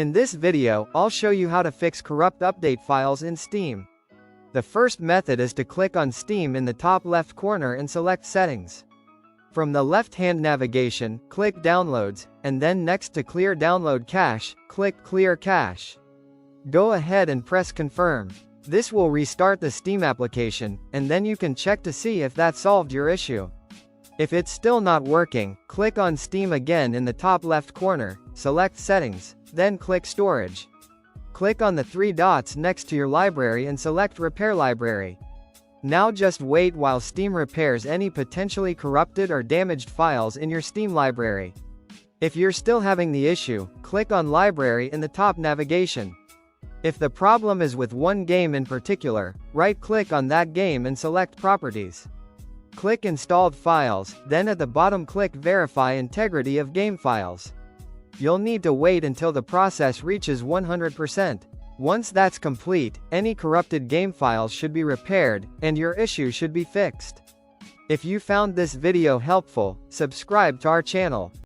In this video, I'll show you how to fix corrupt update files in Steam. The first method is to click on Steam in the top left corner and select Settings. From the left-hand navigation, click Downloads, and then next to Clear Download Cache, click Clear Cache. Go ahead and press Confirm. This will restart the Steam application, and then you can check to see if that solved your issue. If it's still not working, click on Steam again in the top left corner, select Settings, then click Storage. Click on the three dots next to your library and select Repair Library. Now just wait while Steam repairs any potentially corrupted or damaged files in your Steam library. If you're still having the issue, click on Library in the top navigation. If the problem is with one game in particular, right-click on that game and select Properties. Click Installed Files, then at the bottom click Verify Integrity of Game Files. You'll need to wait until the process reaches 100%. Once that's complete, any corrupted game files should be repaired, and your issue should be fixed. If you found this video helpful, subscribe to our channel.